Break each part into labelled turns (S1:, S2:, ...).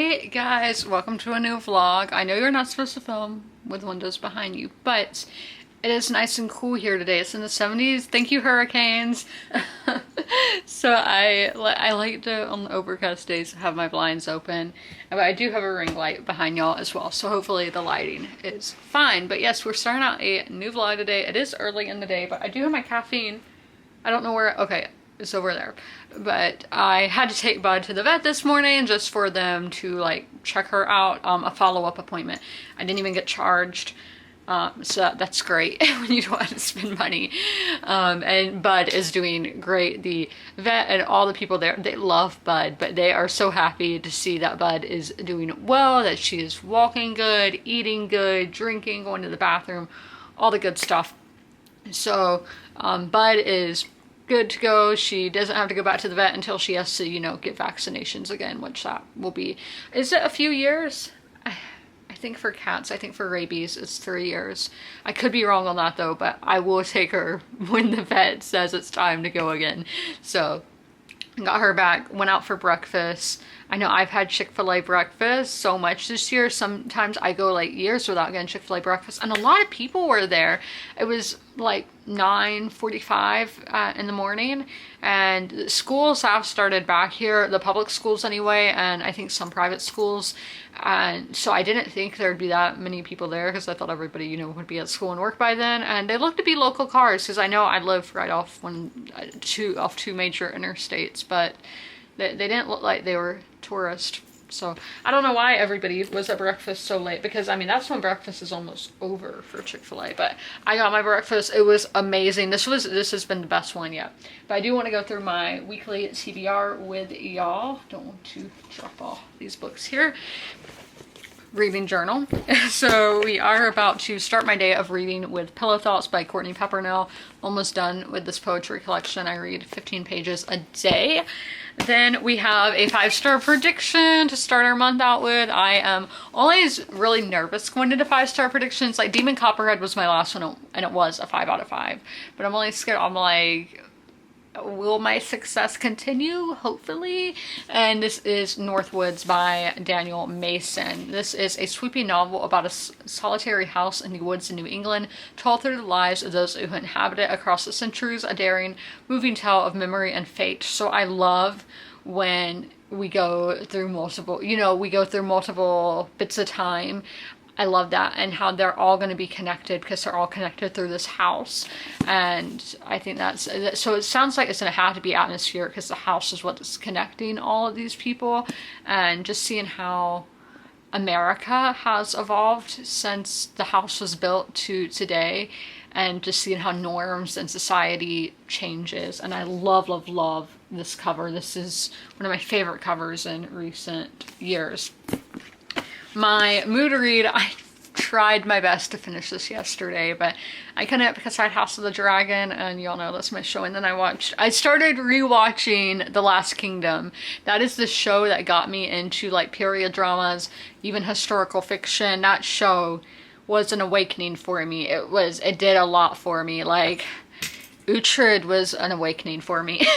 S1: Hey guys, welcome to a new vlog. I know you're not supposed to film with windows behind you, but it is nice and cool here today. It's in the 70s. Thank you, hurricanes. So I like to, on the overcast days, have my blinds open. But I do have a ring light behind y'all as well, so hopefully the lighting is fine. But yes, we're starting out a new vlog today. It is early in the day, but I do have my caffeine. I don't know where, okay, it's over there. But I had to take Bud to the vet this morning just for them to like check her out, a follow-up appointment. I didn't even get charged. So that's great when you don't have to spend money. And Bud is doing great. The vet and all the people there, they love Bud, but they are so happy to see that Bud is doing well, that she is walking good, eating good, drinking, going to the bathroom, all the good stuff. So Bud is good to go. She doesn't have to go back to the vet until she has to, you know, get vaccinations again, which that will be, is it a few years? I think for cats, I think for rabies, it's 3 years. I could be wrong on that though, but I will take her when the vet says it's time to go again. So got her back, went out for breakfast. I know I've had Chick-fil-A breakfast so much this year. Sometimes I go like years without getting Chick-fil-A breakfast, and a lot of people were there. It was like 9:45 in the morning, and schools have started back here, the public schools anyway, and I think some private schools. And so I didn't think there'd be that many people there because I thought everybody, you know, would be at school and work by then. And they looked to be local cars because I know I live right off two major interstates, but they didn't look like they were tourist. So I don't know why everybody was at breakfast so late, because I mean that's when breakfast is almost over for Chick-fil-A. But I got my breakfast. It was amazing. This has been the best one yet. But I do want to go through my weekly TBR with y'all. Don't want to drop all these books here. Reading journal. So we are about to start my day of reading with Pillow Thoughts by Courtney Peppernell. Almost done with this poetry collection. I read 15 pages a day. Then we have a 5-star prediction to start our month out with. I am always really nervous going into 5-star predictions. Like Demon Copperhead was my last one, and it was a 5 out of 5. But I'm only scared. I'm like, will my success continue? Hopefully. And this is Northwoods by Daniel Mason. This is a sweeping novel about a solitary house in the woods in New England, told through the lives of those who inhabit it across the centuries, a daring, moving tale of memory and fate. So I love when we go through multiple, you know, we go through multiple bits of time. I love that, and how they're all going to be connected because they're all connected through this house. And I think that's, so it sounds like it's going to have to be atmospheric because the house is what's connecting all of these people. And just seeing how America has evolved since the house was built to today, and just seeing how norms and society changes. And I love, love, love this cover. This is one of my favorite covers in recent years. My mood to read, I tried my best to finish this yesterday, but I couldn't because I had House of the Dragon, and y'all know that's my show. And then I started rewatching The Last Kingdom. That is the show that got me into like period dramas, even historical fiction. That show was an awakening for me. It did a lot for me. Like Uhtred was an awakening for me.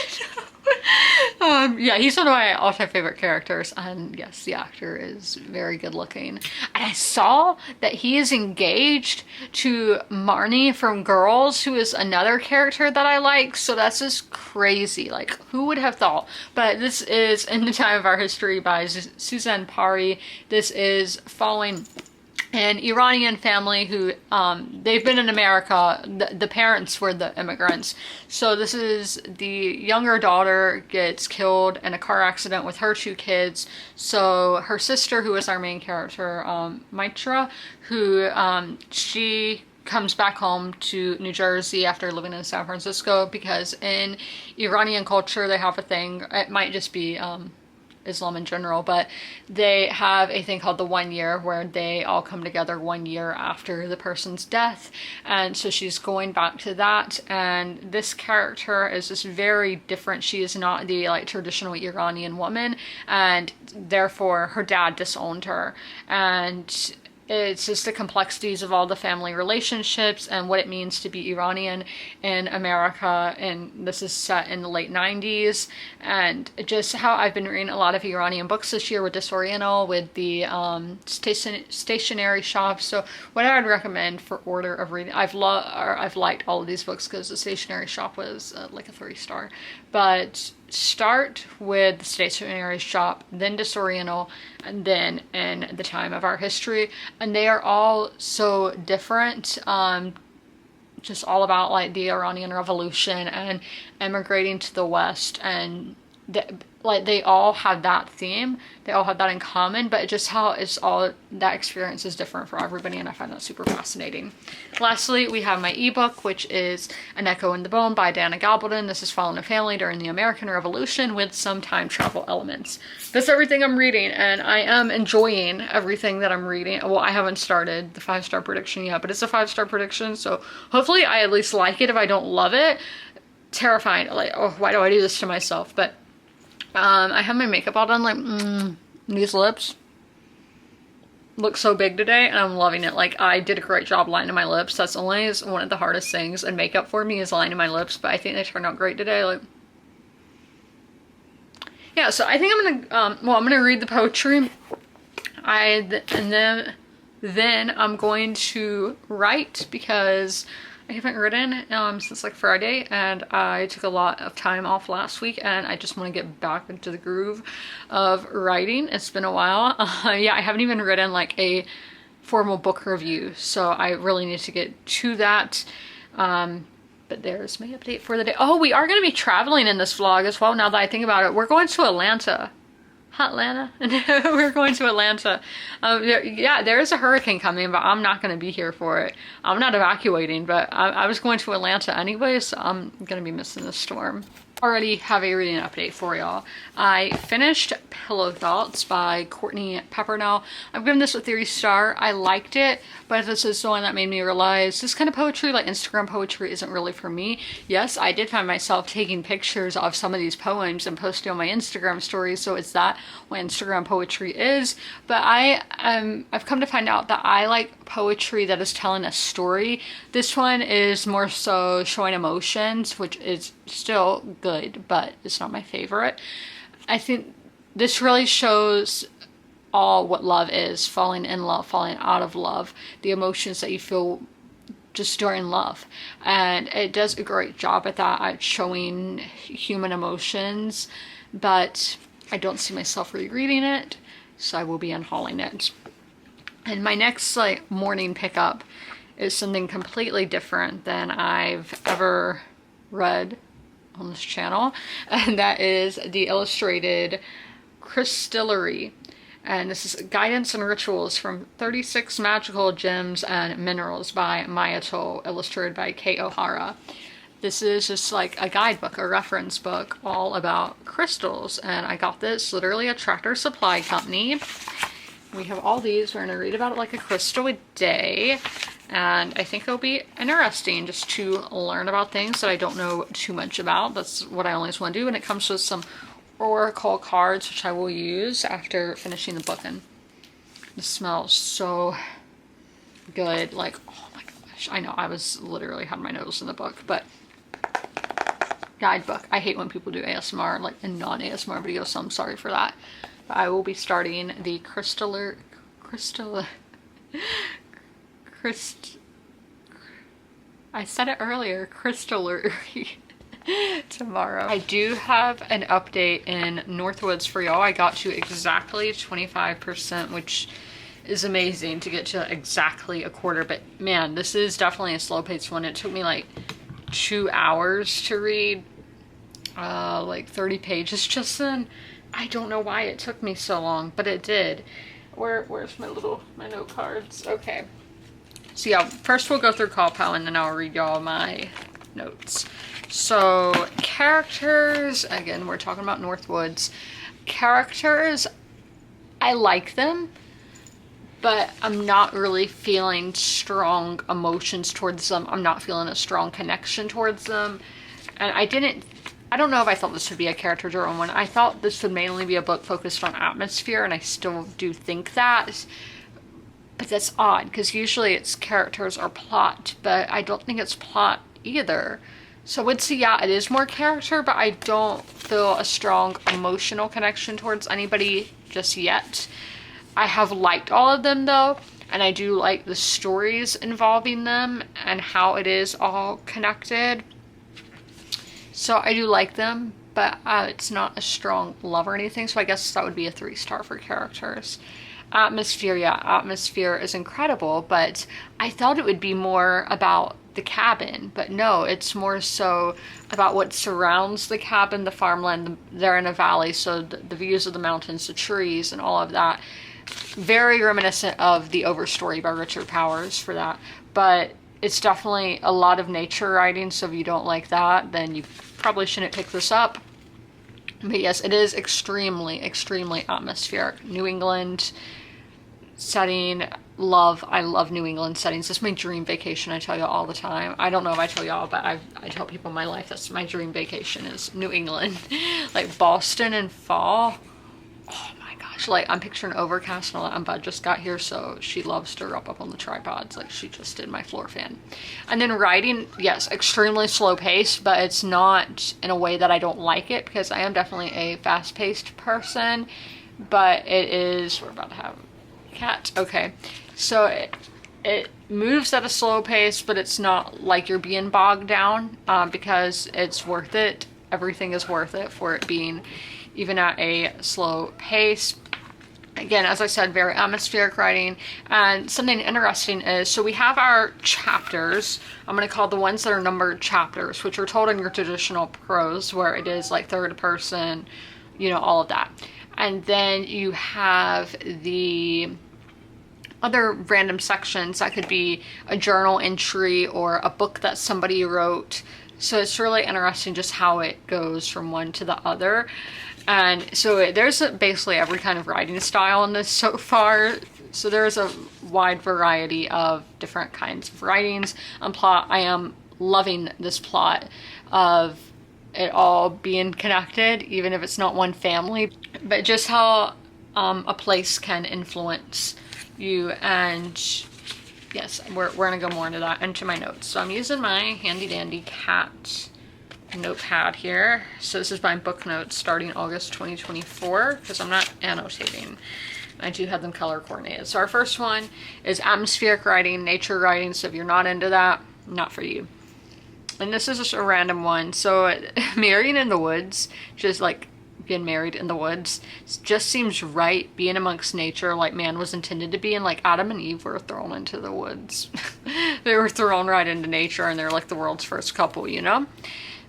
S1: Yeah, he's one of my all-time favorite characters, and yes, the actor is very good looking. And I saw that he is engaged to Marnie from Girls, who is another character that I like, so that's just crazy. Like, who would have thought? But this is In the Time of Our History by Suzanne Pari. This is following an Iranian family who, they've been in America. The parents were the immigrants. So this is the younger daughter gets killed in a car accident with her 2 kids. So her sister, who is our main character, Mitra, who, she comes back home to New Jersey after living in San Francisco, because in Iranian culture, they have a thing, it might just be, Islam in general, but they have a thing called the 1 year, where they all come together 1 year after the person's death. And so she's going back to that, and this character is just very different. She is not the like traditional Iranian woman, and therefore her dad disowned her, and it's just the complexities of all the family relationships and what it means to be Iranian in America. And this is set in the late 90s. And just how I've been reading a lot of Iranian books this year with Disoriental, with the stationery shop. So what I would recommend for order of reading, I've liked all of these books because the stationery shop was like a 3-star. But start with the stationery shop, then Disoriental, and then In the Time of Our History. And they are all so different. Just all about like the Iranian Revolution and emigrating to the West, and like they all have that theme, they all have that in common, but just how it's all, that experience is different for everybody, and I find that super fascinating. Lastly, we have my ebook, which is An Echo in the Bone by Diana Gabaldon. This is following a family during the American Revolution with some time travel elements. That's everything I'm reading, and I am enjoying everything that I'm reading. Well, I haven't started the 5-star prediction yet, but it's a 5-star prediction, so hopefully I at least like it. If I don't love it, terrifying, like, oh, why do I do this to myself? But I have my makeup all done, like, these lips look so big today, and I'm loving it. Like, I did a great job lining my lips. That's always one of the hardest things in makeup for me, is lining my lips, but I think they turned out great today. Like, yeah, so I think I'm gonna, I'm gonna read the poetry, and then I'm going to write, because I haven't written since like Friday, and I took a lot of time off last week, and I just want to get back into the groove of writing. It's been a while. Yeah, I haven't even written like a formal book review, so I really need to get to that. But there's my update for the day. Oh, we are going to be traveling in this vlog as well, now that I think about it. We're going to Atlanta. Atlanta? We're going to Atlanta. Yeah, there is a hurricane coming, but I'm not going to be here for it. I'm not evacuating, but I was going to Atlanta anyway, so I'm going to be missing the storm. Already have a reading update for y'all. I finished Pillow Thoughts by Courtney Peppernell. I've given this a 3-star. I liked it, but this is the one that made me realize this kind of poetry, like Instagram poetry, isn't really for me. Yes, I did find myself taking pictures of some of these poems and posting on my Instagram stories, so it's that what Instagram poetry is. But I've come to find out that I like poetry that is telling a story. This one is more so showing emotions, which is still good, but it's not my favorite. I think this really shows all what love is: falling in love, falling out of love, the emotions that you feel just during love. And it does a great job at that, at showing human emotions, but I don't see myself rereading it, so I will be unhauling it. And my next like morning pickup is something completely different than I've ever read on this channel, and that is the illustrated Crystallary. And this is Guidance and Rituals from 36 Magical Gems and Minerals by Mayato, illustrated by Kei Ohara. This is just like a guidebook, a reference book, all about crystals, and I got this literally at Tractor Supply Company. We have all these. We're going to read about it like a crystal a day, and I think it'll be interesting just to learn about things that I don't know too much about. That's what I always want to do. And it comes with some oracle cards, which I will use after finishing the book. And it smells so good. Like, oh my gosh. I know, I was literally had my nose in the book, but guidebook. I hate when people do ASMR, like in non-ASMR videos, so I'm sorry for that. But I will be starting the I said it earlier, Crystallary tomorrow. I do have an update in Northwoods for y'all. I got to exactly 25%, which is amazing to get to exactly a quarter. But man, this is definitely a slow-paced one. It took me like 2 hours to read like 30 pages just then. I don't know why it took me so long, but it did. Where's my note cards? Okay. So yeah, first we'll go through Call and then I'll read y'all my notes. So characters, again, we're talking about Northwoods. Characters, I like them, but I'm not really feeling strong emotions towards them. I'm not feeling a strong connection towards them. And I don't know if I thought this would be a character-driven one. I thought this would mainly be a book focused on atmosphere, and I still do think that. But that's odd because usually it's characters or plot, but I don't think it's plot either. So I would say, yeah, it is more character, but I don't feel a strong emotional connection towards anybody just yet. I have liked all of them though, and I do like the stories involving them and how it is all connected. So I do like them, but it's not a strong love or anything, so I guess that would be a 3-star for characters. Atmosphere, yeah, atmosphere is incredible, but I thought it would be more about the cabin, but no, it's more so about what surrounds the cabin, the farmland. They're in a valley, so the views of the mountains, the trees, and all of that. Very reminiscent of The Overstory by Richard Powers for that, but it's definitely a lot of nature writing, so if you don't like that, then you probably shouldn't pick this up. But yes, it is extremely, extremely atmospheric. New England setting, love. I love New England settings. It's my dream vacation, I tell you all the time. I don't know if I tell y'all, but I tell people in my life that's my dream vacation is New England. Like Boston in fall. Oh my gosh, like I'm picturing overcast and all that. Bud just got here, so she loves to rub up on the tripods like she just did my floor fan. And then writing, yes, extremely slow paced, but it's not in a way that I don't like it, because I am definitely a fast paced person, but it is, we're about to have a cat. Okay, so it moves at a slow pace, but it's not like you're being bogged down, because it's worth it. Everything is worth it for it being even at a slow pace. Again, as I said, very atmospheric writing. And something interesting is, so we have our chapters. I'm going to call the ones that are numbered chapters, which are told in your traditional prose, where it is like third person, you know, all of that. And then you have the other random sections that could be a journal entry or a book that somebody wrote. So it's really interesting just how it goes from one to the other. And so there's basically every kind of writing style in this so far. So there's a wide variety of different kinds of writings and plot. I am loving this plot of it all being connected, even if it's not one family, but just how a place can influence you. And yes, we're gonna go more into that, into my notes. So I'm using my handy dandy cat notepad here. So this is my book notes starting August 2024, because I'm not annotating. I do have them color coordinated. So our first one is atmospheric writing, nature writing. So if you're not into that, not for you. And this is just a random one. So marrying in the woods, just like being married in the woods, just seems right, being amongst nature like man was intended to be. And like Adam and Eve were thrown into the woods. They were thrown right into nature, and they're like the world's first couple, you know?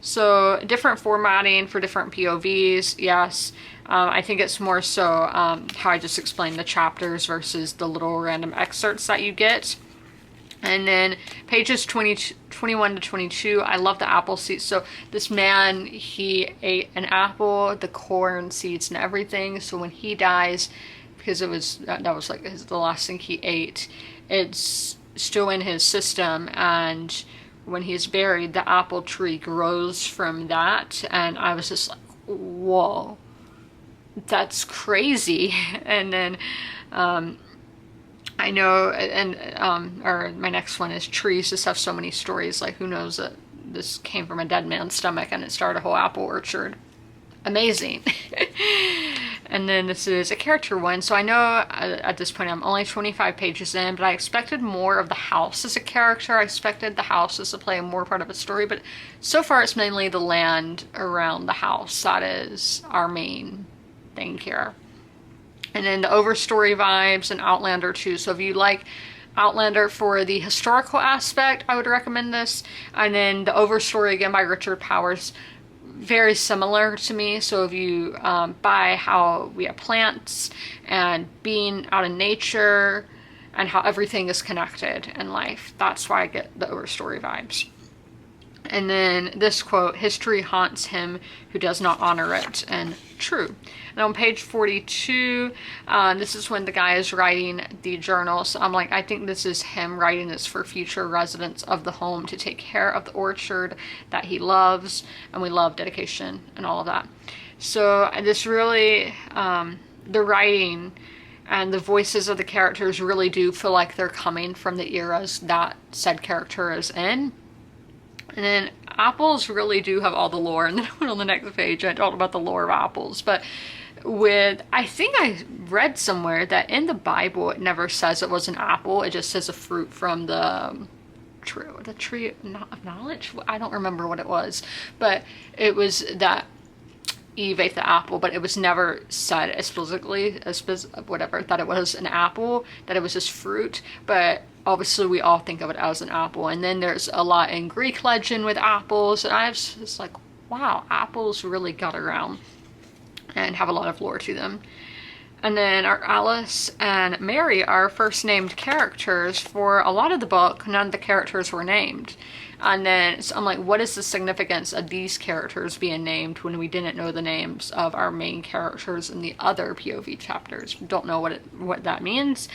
S1: So different formatting for different POVs, yes. I think it's more so how I just explained the chapters versus the little random excerpts that you get. And then pages 21 to 22, I love the apple seeds. So this man, he ate an apple, the corn seeds and everything. So when he dies, because it was, that was like the last thing he ate, it's still in his system, and when he's buried, the apple tree grows from that. And I was just like, whoa, that's crazy. And then I know, and or my next one is trees just have so many stories. Like, who knows that this came from a dead man's stomach and it started a whole apple orchard. Amazing. And then this is a character one. So I know at this point I'm only 25 pages in, but I expected more of the house as a character. I expected the houses to play a more part of a story, but so far it's mainly the land around the house that is our main thing here. And then the Overstory vibes and Outlander too. So if you like Outlander for the historical aspect, I would recommend this. And then the Overstory, again by Richard Powers, very similar to me. So if you buy how we have plants and being out in nature and how everything is connected in life, that's why I get the Overstory vibes. And then this quote, history haunts him who does not honor it, and true. And on page 42, this is when the guy is writing the journal. So I'm like, I think this is him writing this for future residents of the home to take care of the orchard that he loves. And we love dedication and all of that. So this really, the writing and the voices of the characters really do feel like they're coming from the eras that said character is in. And then apples really do have all the lore. And then I went on the next page and I talked about the lore of apples. But I think I read somewhere that in the Bible it never says it was an apple. It just says a fruit from the tree of knowledge. I don't remember what it was, but it was that Eve ate the apple, but it was never said explicitly, that it was an apple, that it was just fruit. But obviously we all think of it as an apple. And then there's a lot in Greek legend with apples, and I was just like, wow, apples really got around and have a lot of lore to them. And then our Alice and Mary are first named characters. For a lot of the book, none of the characters were named. And then so I'm like, what is the significance of these characters being named when we didn't know the names of our main characters in the other POV chapters? Don't know what that means.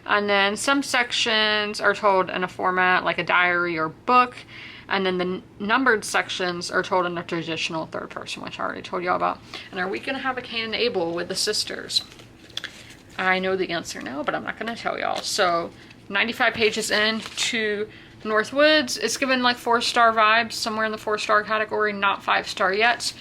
S1: And then some sections are told in a format like a diary or book. And then the numbered sections are told in a traditional third person, which I already told y'all about. And are we going to have a Cain and Abel with the sisters? I know the answer now, but I'm not going to tell y'all. So 95 pages in to Northwoods. It's given like 4-star vibes, somewhere in the 4-star category, not 5-star yet.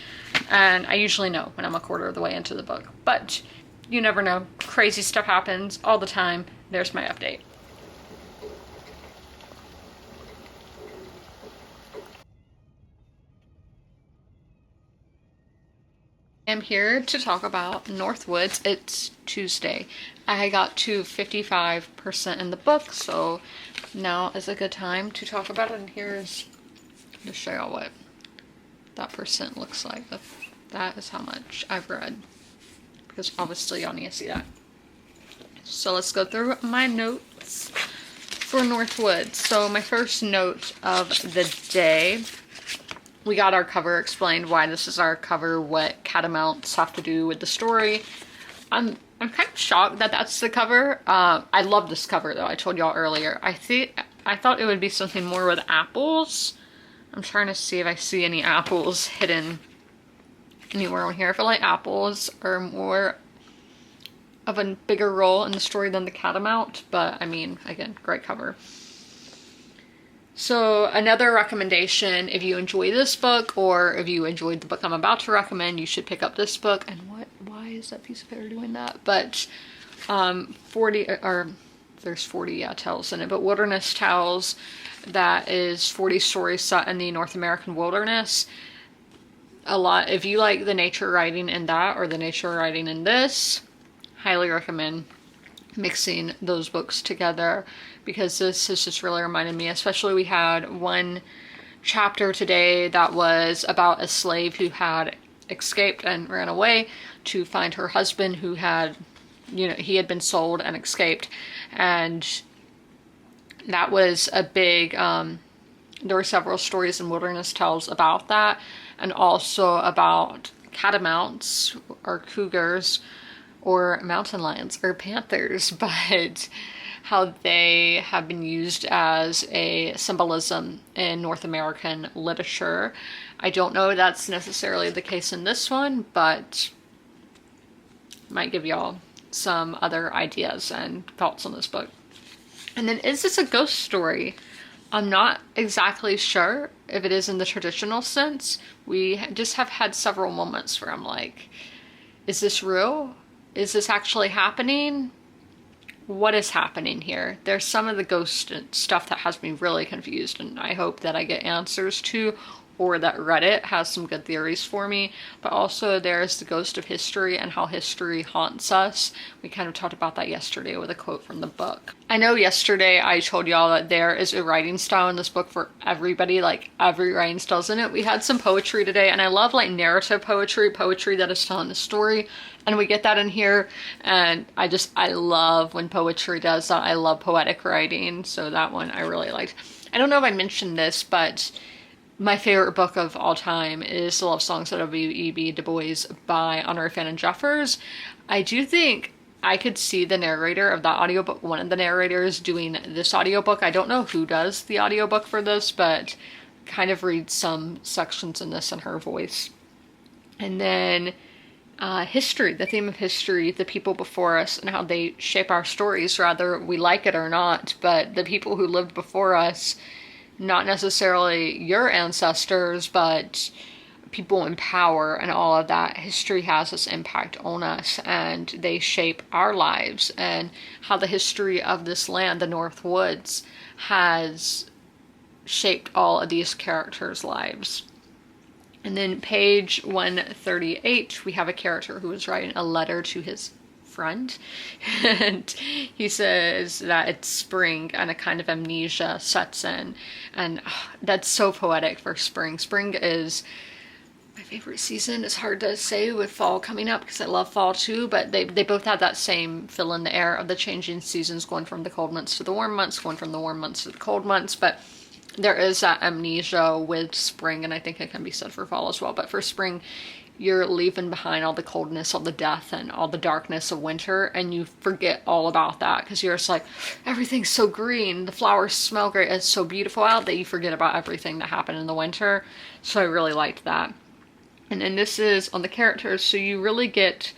S1: And I usually know when I'm a quarter of the way into the book, but you never know. Crazy stuff happens all the time. There's my update. I'm here to talk about Northwoods. It's Tuesday. I got to 55% in the book, so now is a good time to talk about it. And here's to show y'all what that percent looks like. That is how much I've read, because obviously y'all need to see that. So let's go through my notes for Northwoods. So my first note of the day, we got our cover explained, why this is our cover, what catamounts have to do with the story. I'm kind of shocked that that's the cover. I love this cover though. I told y'all earlier. I thought it would be something more with apples. I'm trying to see if I see any apples hidden anywhere on here. I feel like apples are more of a bigger role in the story than the catamount, but I mean, again, great cover. So another recommendation, if you enjoy this book, or if you enjoyed the book I'm about to recommend, you should pick up this book. And why is that piece of paper doing that? But there's 40 tales in it, but Wilderness Tales, that is 40 stories set in the North American wilderness. If you like the nature writing in that, or the nature writing in this, highly recommend mixing those books together, because this has just really reminded me. Especially, we had one chapter today that was about a slave who had escaped and ran away to find her husband, who had, he had been sold and escaped. And that was a big, there were several stories in Wilderness Tales about that, and also about catamounts or cougars or mountain lions or panthers, but how they have been used as a symbolism in North American literature. I don't know if that's necessarily the case in this one, but might give y'all some other ideas and thoughts on this book. And then, is this a ghost story? I'm not exactly sure if it is in the traditional sense. We just have had several moments where I'm like, is this real? Is this actually happening? What is happening here? There's some of the ghost stuff that has me really confused, and I hope that I get answers to, or that Reddit has some good theories for me. But also there's the ghost of history and how history haunts us. We kind of talked about that yesterday with a quote from the book. I know yesterday I told y'all that there is a writing style in this book for everybody, like every writing style's in it. We had some poetry today, and I love like narrative poetry that is telling the story. And we get that in here, and I love when poetry does that. I love poetic writing, so that one I really liked. I don't know if I mentioned this, but my favorite book of all time is The Love Songs of W.E.B. Du Bois by Honore Fannin Jeffers. I do think I could see the narrator of that audiobook, one of the narrators, doing this audiobook. I don't know who does the audiobook for this, but kind of read some sections in this in her voice. And then history, the theme of history, the people before us, and how they shape our stories, whether we like it or not. But the people who lived before us, not necessarily your ancestors, but people in power and all of that, history has this impact on us, and they shape our lives, and how the history of this land, the North Woods, has shaped all of these characters' lives. And then page 138, we have a character who is writing a letter to his friend, and he says that it's spring and a kind of amnesia sets in, and that's so poetic for spring. Spring is my favorite season. It's hard to say with fall coming up because I love fall too, but they both have that same fill in the air of the changing seasons, going from the cold months to the warm months, going from the warm months to the cold months. But there is that amnesia with spring, and I think it can be said for fall as well. But for spring, you're leaving behind all the coldness, all the death, and all the darkness of winter, and you forget all about that because you're just like, everything's so green, the flowers smell great, it's so beautiful out, that you forget about everything that happened in the winter. So I really liked that. And then this is on the characters, so you really get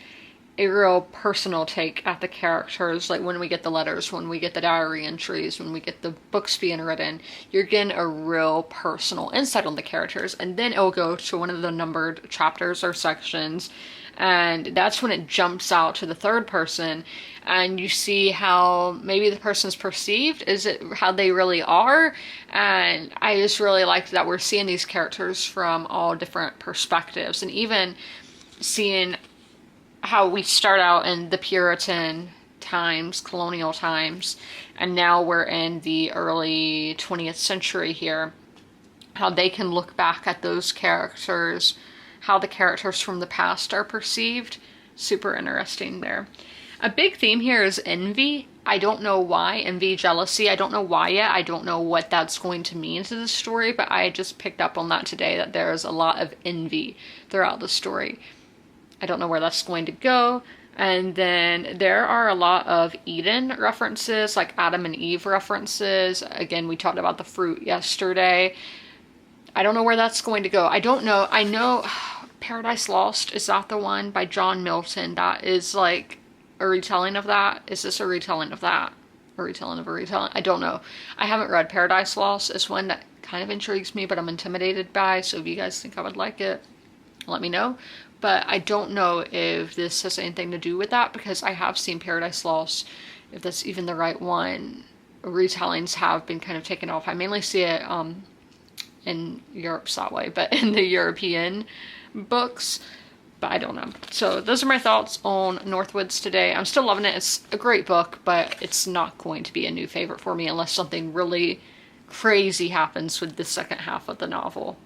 S1: a real personal take at the characters. Like when we get the letters, when we get the diary entries, when we get the books being written, you're getting a real personal insight on the characters. And then it'll go to one of the numbered chapters or sections, and that's when it jumps out to the third person, and you see how maybe the person's perceived, is it how they really are. And I just really liked that we're seeing these characters from all different perspectives, and even seeing how we start out in the Puritan times, colonial times, and now we're in the early 20th century here, how they can look back at those characters, how the characters from the past are perceived. Super interesting there. A big theme here is envy. I don't know why. Envy, jealousy. I don't know why yet. I don't know what that's going to mean to the story, but I just picked up on that today, that there's a lot of envy throughout the story. I don't know where that's going to go. And then there are a lot of Eden references, like Adam and Eve references. Again, we talked about the fruit yesterday. I don't know where that's going to go. I don't know. I know Paradise Lost, is that the one by John Milton? That is like a retelling of that. Is this a retelling of that? A retelling of a retelling? I don't know. I haven't read Paradise Lost. It's one that kind of intrigues me, but I'm intimidated by. So if you guys think I would like it, let me know. But I don't know if this has anything to do with that, because I have seen Paradise Lost, if that's even the right one. Retellings have been kind of taken off. I mainly see it in Europe that way, but in the European books, but I don't know. So those are my thoughts on Northwoods today. I'm still loving it. It's a great book, but it's not going to be a new favorite for me unless something really crazy happens with the second half of the novel.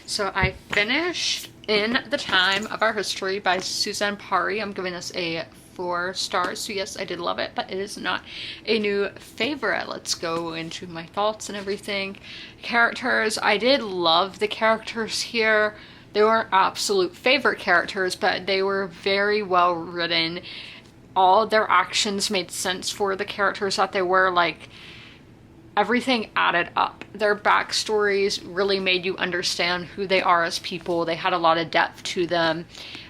S1: So I finished In the Time of Our History by Suzanne Parry. I'm giving this a 4 stars. So yes, I did love it, but it is not a new favorite. Let's go into my thoughts and everything. Characters, I did love the characters here. They weren't absolute favorite characters, but they were very well written. All their actions made sense for the characters that they were. Like, everything added up. Their backstories really made you understand who they are as people. They had a lot of depth to them.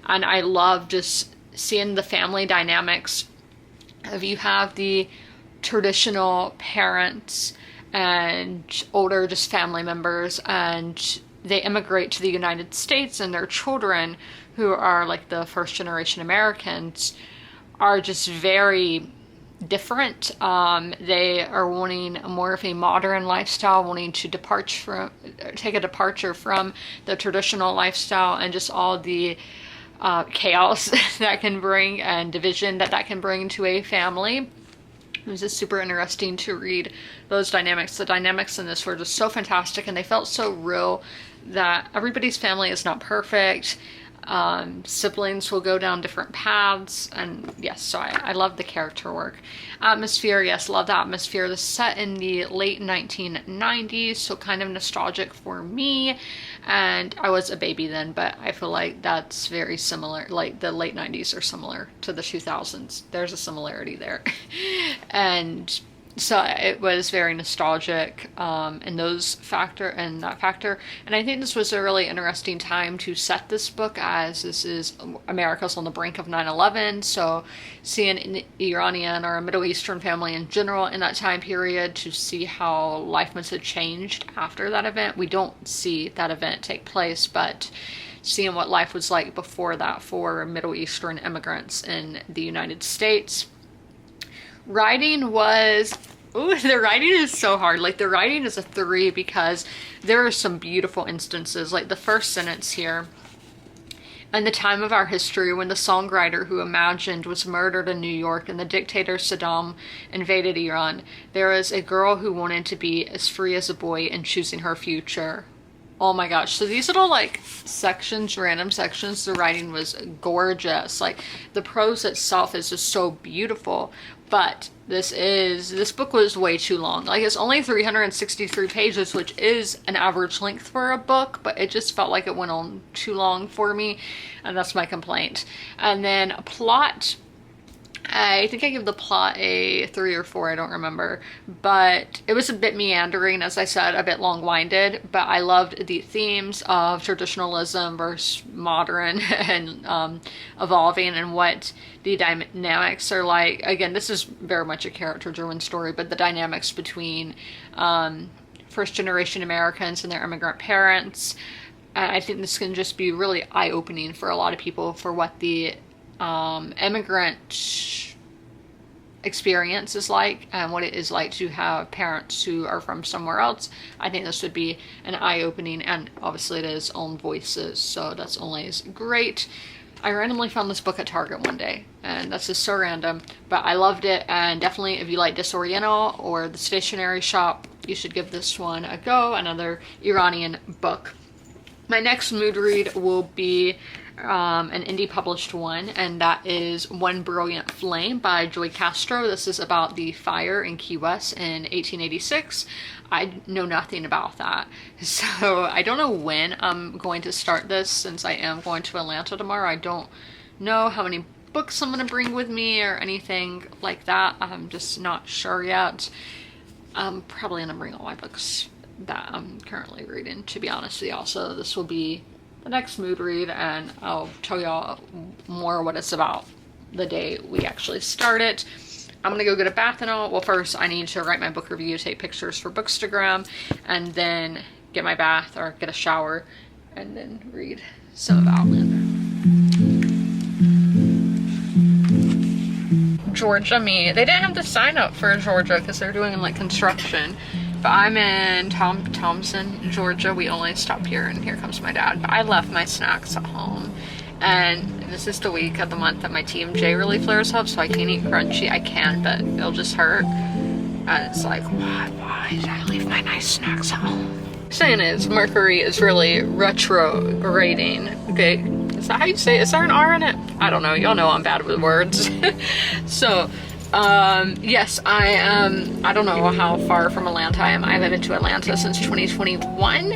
S1: And I love just seeing the family dynamics of, you have the traditional parents and older just family members, and they immigrate to the United States, and their children, who are like the first generation Americans, are just very different. They are wanting more of a modern lifestyle, wanting to take a departure from the traditional lifestyle, and just all the chaos that can bring, and division that can bring to a family. It was just super interesting to read those dynamics. The dynamics in this were just so fantastic, and they felt so real, that everybody's family is not perfect. Siblings will go down different paths, and yes, so I love the character work. Atmosphere, yes, love the atmosphere. This is set in the late 1990s, so kind of nostalgic for me, and I was a baby then, but I feel like that's very similar. Like, the late 90s are similar to the 2000s. There's a similarity there. And So it was very nostalgic in that factor, and I think this was a really interesting time to set this book, as this is America's on the brink of 9/11. So seeing an Iranian or a Middle Eastern family in general in that time period, to see how life must have changed after that event. We don't see that event take place, but seeing what life was like before that for Middle Eastern immigrants in the United States. Writing was, the writing is so hard. Like, the writing is a 3 because there are some beautiful instances. Like the first sentence here: in the time of our history, when the songwriter who imagined was murdered in New York and the dictator Saddam invaded Iran, there was a girl who wanted to be as free as a boy in choosing her future. Oh my gosh. So these little like sections, random sections, the writing was gorgeous. Like the prose itself is just so beautiful. But this book was way too long. Like, it's only 363 pages, which is an average length for a book, but it just felt like it went on too long for me, and that's my complaint. And then plot, I think I give the plot a 3 or 4, I don't remember, but it was a bit meandering, as I said, a bit long-winded, but I loved the themes of traditionalism versus modern and evolving, and what the dynamics are like. Again, this is very much a character-driven story, but the dynamics between first-generation Americans and their immigrant parents. I think this can just be really eye-opening for a lot of people for what the immigrant experience is like, and what it is like to have parents who are from somewhere else. I think this would be an eye-opening, and obviously it is own voices, so that's always great. I randomly found this book at Target one day, and that's just so random, but I loved it. And definitely, if you like Disoriental or The Stationery Shop, you should give this one a go. Another Iranian book. My next mood read will be an indie published one, and that is One Brilliant Flame by Joy Castro. This is about the fire in Key West in 1886. I know nothing about that, so I don't know when I'm going to start this, since I am going to Atlanta tomorrow. I don't know how many books I'm going to bring with me or anything like that. I'm just not sure yet. I'm probably going to bring all my books that I'm currently reading, to be honest with y'all. So this will be the next mood read, and I'll tell y'all more what it's about the day we actually start it. I'm gonna go get a bath and all. Well, first I need to write my book review, take pictures for Bookstagram, and then get my bath or get a shower, and then read some of Outlander. Georgia me. They didn't have to sign up for Georgia because they're doing like construction. But I'm in Thompson, Georgia. We only stop here, and here comes my dad. But I left my snacks at home. And this is the week of the month that my TMJ really flares up, so I can't eat crunchy. I can, but it'll just hurt. And it's like, why did I leave my nice snacks at home? Saying is, Mercury is really retrograding. Okay, is that how you say it? Is there an R in it? I don't know. Y'all know I'm bad with words. So, yes, I am. I don't know how far from Atlanta I am. I haven't been to Atlanta since 2021,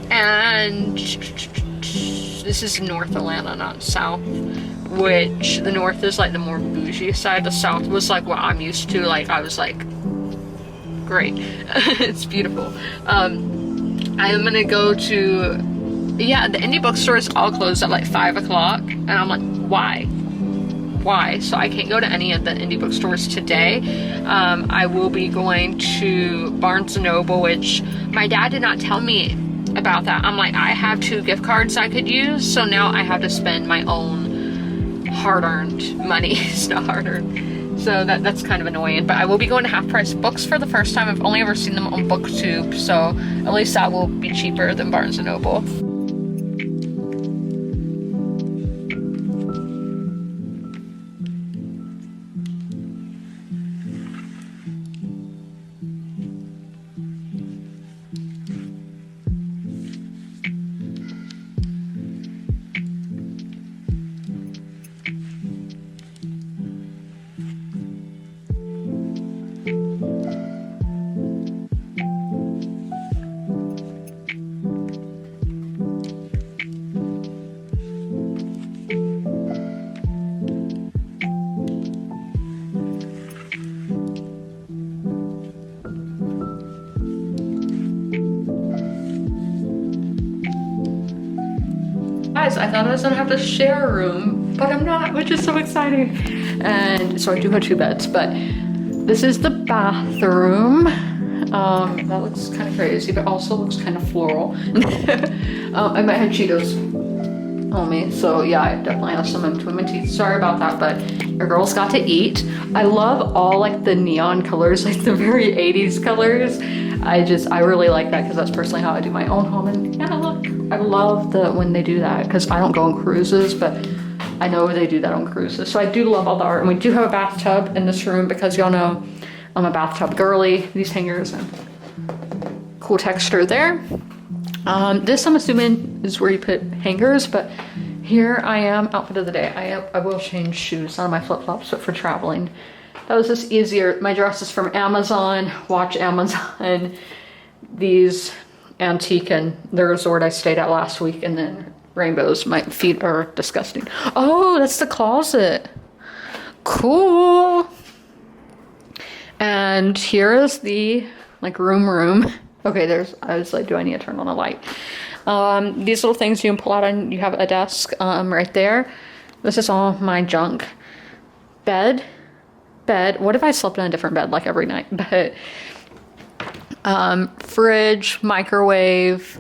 S1: and this is North Atlanta, not South, which the North is like the more bougie side. The South was like what I'm used to. Like, I was like, great. It's beautiful. I am gonna go to, yeah, the indie bookstores all closed at like 5 o'clock, and I'm like, why? So I can't go to any of the indie bookstores today. I will be going to Barnes & Noble, which my dad did not tell me about that. I'm like, I have 2 gift cards I could use, so now I have to spend my own hard-earned money. It's not hard-earned, so that's kind of annoying. But I will be going to Half Price Books for the first time. I've only ever seen them on BookTube, so at least that will be cheaper than Barnes & Noble. I thought I was gonna have to share a room, but I'm not, which is so exciting. And so I do have 2 beds, but this is the bathroom. That looks kind of crazy, but also looks kind of floral. I might have Cheetos on me, so yeah, I definitely have some in between my teeth. Sorry about that, but your girls got to eat. I love all like the neon colors, like the very 80s colors. I really like that because that's personally how I do my own home. And yeah, look, I love when they do that because I don't go on cruises, but I know they do that on cruises. So I do love all the art. And we do have a bathtub in this room because y'all know I'm a bathtub girly. These hangers and cool texture there. This I'm assuming is where you put hangers, but here I am, outfit of the day. I will change shoes, not my flip-flops, but for traveling. That was just easier. My dress is from Amazon, watch Amazon. These antique and the resort I stayed at last week, and then rainbows. My feet are disgusting. Oh, that's the closet. Cool. And here is the like room. Okay, I was like, do I need to turn on a light? These little things you can pull out and you have a desk right there. This is all my junk. Bed. What if I slept in a different bed like every night? But fridge, microwave,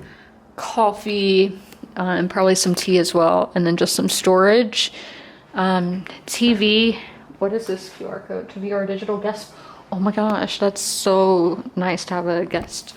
S1: coffee, and probably some tea as well. And then just some storage. TV. What is this QR code? To view our digital guest. Oh my gosh, that's so nice to have a guest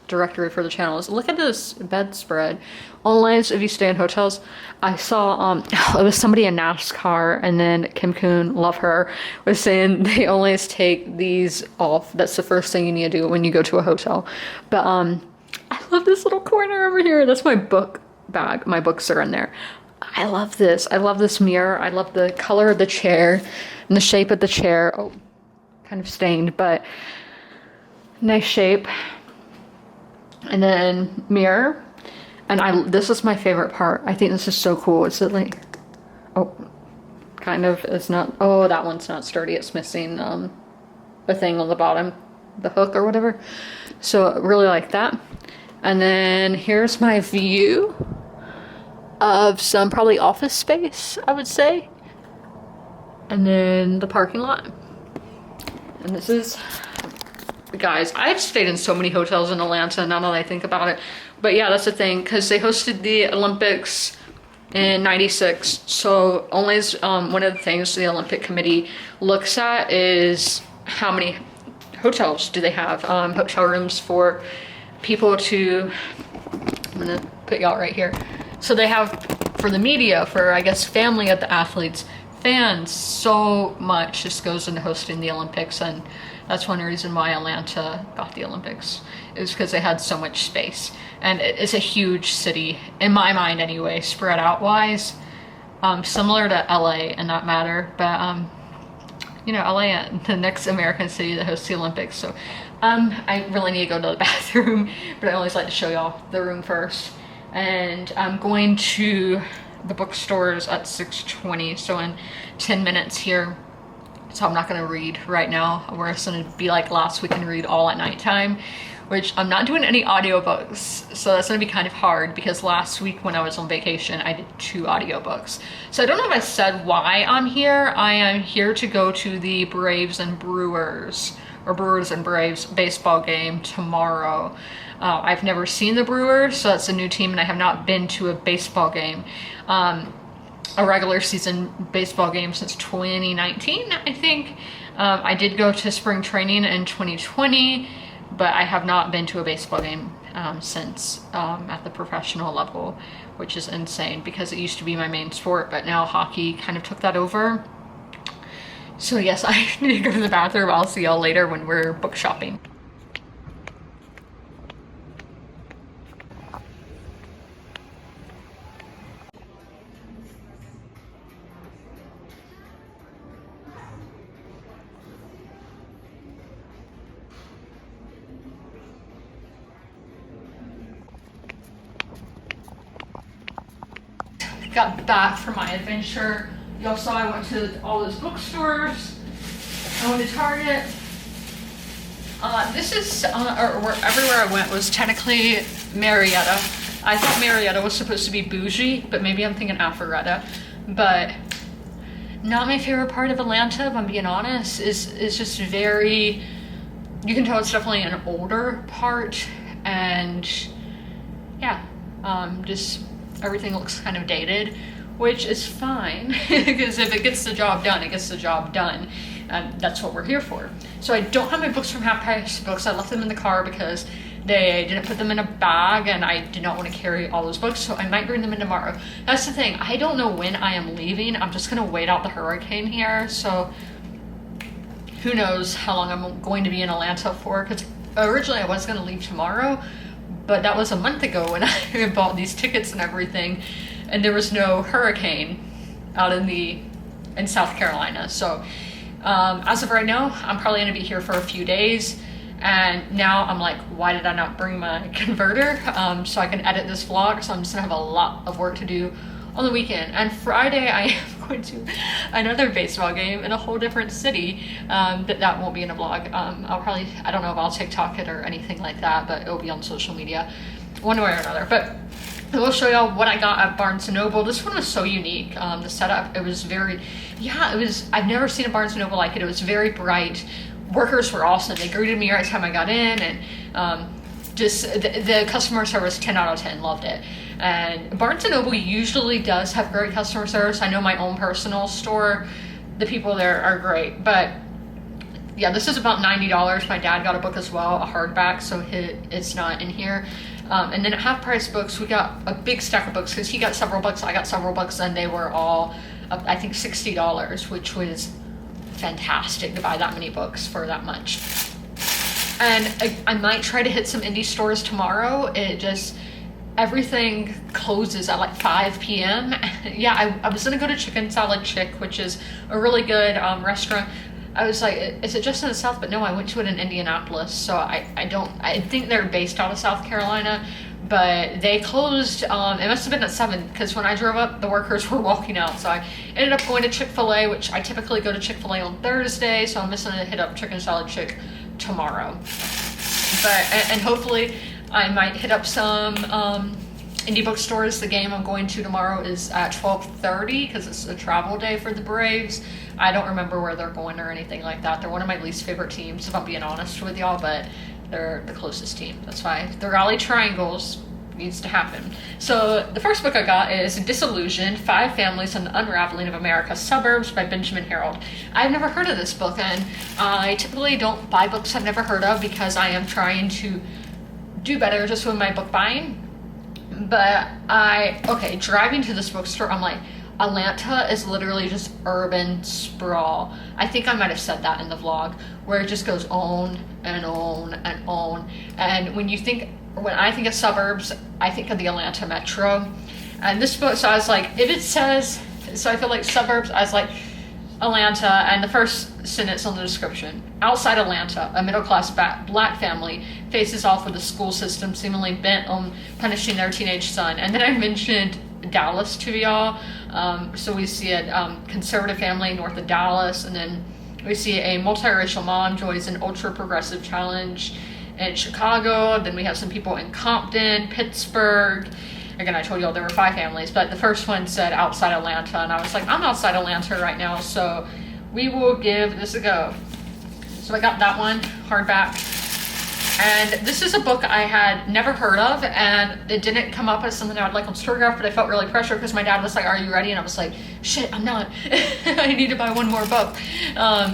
S1: directory for the channels. Look at this bedspread. Only if you stay in hotels. I saw it was somebody in NASCAR, and then Kim Kuhn, love her, was saying they always take these off. That's the first thing you need to do when you go to a hotel. But I love this little corner over here. That's my book bag. My books are in there. I love this. I love this mirror. I love the color of the chair and the shape of the chair. Oh, kind of stained, but nice shape. And then mirror. And this is my favorite part. I think this is so cool. It's like, oh, kind of, it's not, oh, that one's not sturdy. It's missing the thing on the bottom, the hook or whatever. So I really like that. And then here's my view of some probably office space, I would say. And then the parking lot. And this is, guys, I've stayed in so many hotels in Atlanta now that I think about it. But yeah, that's the thing, because they hosted the Olympics in '96. So only one of the things the Olympic Committee looks at is how many hotels do they have, hotel rooms for people to, I'm gonna put y'all right here. So they have for the media, for I guess family of the athletes, fans, so much just goes into hosting the Olympics, and that's one reason why Atlanta got the Olympics, is because they had so much space. And it's a huge city, in my mind anyway, spread out wise, similar to LA in that matter, but you know, LA, the next American city that hosts the Olympics. So I really need to go to the bathroom, but I always like to show y'all the room first. And I'm going to the bookstores at 6:20, so in 10 minutes here. So I'm not gonna read right now. We're just gonna be like last week and read all at nighttime, which I'm not doing any audiobooks. So that's gonna be kind of hard because last week when I was on vacation, I did 2 audiobooks. So I don't know if I said why I'm here. I am here to go to the Braves and Brewers, or Brewers and Braves baseball game tomorrow. I've never seen the Brewers, so that's a new team, and I have not been to a baseball game, a regular season baseball game since 2019, I think. I did go to spring training in 2020, but I have not been to a baseball game since at the professional level, which is insane because it used to be my main sport, but now hockey kind of took that over. So yes, I need to go to the bathroom. I'll see y'all later when we're book shopping. Got back from my adventure. Y'all saw I went to all those bookstores. I went to Target. This is, or everywhere I went was technically Marietta. I thought Marietta was supposed to be bougie, but maybe I'm thinking Alpharetta. But not my favorite part of Atlanta, if I'm being honest, is just very, you can tell it's definitely an older part, and yeah, just everything looks kind of dated, which is fine, because if it gets the job done, it gets the job done. And that's what we're here for. So I don't have my books from Half Price Books. I left them in the car because they didn't put them in a bag, and I did not want to carry all those books, so I might bring them in tomorrow. That's the thing, I don't know when I am leaving. I'm just gonna wait out the hurricane here, so who knows how long I'm going to be in Atlanta for, because originally I was gonna leave tomorrow, but that was a month ago when I bought these tickets and everything, and there was no hurricane out in South Carolina. So as of right now, I'm probably gonna be here for a few days. And now I'm like, why did I not bring my converter so I can edit this vlog? So I'm just gonna have a lot of work to do on the weekend. And Friday I am going to another baseball game in a whole different city, but that won't be in a vlog. I'll probably, I don't know if I'll TikTok it or anything like that, but it'll be on social media one way or another. But I will show y'all what I got at Barnes & Noble. This one was so unique. The setup, it was very, I've never seen a Barnes & Noble like it. It was very bright. Workers were awesome. They greeted me right time I got in, and just the customer service, 10 out of 10, loved it. And Barnes & Noble usually does have great customer service. I know my own personal store, the people there are great, but yeah, this is about $90. My dad got a book as well, a hardback, so it's not in here. And then at Half Price Books, we got a big stack of books because he got several books, I got several books, and they were all, I think, $60, which was fantastic to buy that many books for that much. And I might try to hit some indie stores tomorrow. It just, everything closes at like 5 p.m. Yeah, I was gonna go to Chicken Salad Chick, which is a really good restaurant. I was like, is it just in the South? But no, I went to it in Indianapolis. So I think they're based out of South Carolina, but they closed, it must have been at 7, because when I drove up, the workers were walking out. So I ended up going to Chick-fil-A, which I typically go to Chick-fil-A on Thursday, so I'm just gonna hit up Chicken Salad Chick tomorrow. And hopefully I might hit up some indie bookstores. The game I'm going to tomorrow is at 12:30 because it's a travel day for the Braves. I don't remember where they're going or anything like that. They're one of my least favorite teams, if I'm being honest with y'all, but they're the closest team. That's why the Raleigh Triangles needs to happen. So the first book I got is Disillusioned: 5 Families and the Unraveling of America's Suburbs by Benjamin Harold. I've never heard of this book, and I typically don't buy books I've never heard of because I am trying to do better just with my book buying. But driving to this bookstore, I'm like, Atlanta is literally just urban sprawl. I think I might have said that in the vlog, where it just goes on and on and on. And when I think of suburbs, I think of the Atlanta metro. And this book, so I was like, if it says, so I feel like suburbs, I was like, Atlanta, and the first sentence on the description: outside Atlanta, a middle-class black family faces off with the school system seemingly bent on punishing their teenage son. And then I mentioned Dallas to y'all. So we see a conservative family north of Dallas, and then we see a multiracial mom joins an ultra-progressive challenge in Chicago. Then we have some people in Compton, Pittsburgh. Again, I told y'all there were 5 families, but the first one said outside Atlanta, and I was like, I'm outside Atlanta right now, so we will give this a go. So I got that one, hardback. And this is a book I had never heard of, and it didn't come up as something I would like on Storygraph, but I felt really pressured because my dad was like, are you ready? And I was like, shit, I'm not. I need to buy one more book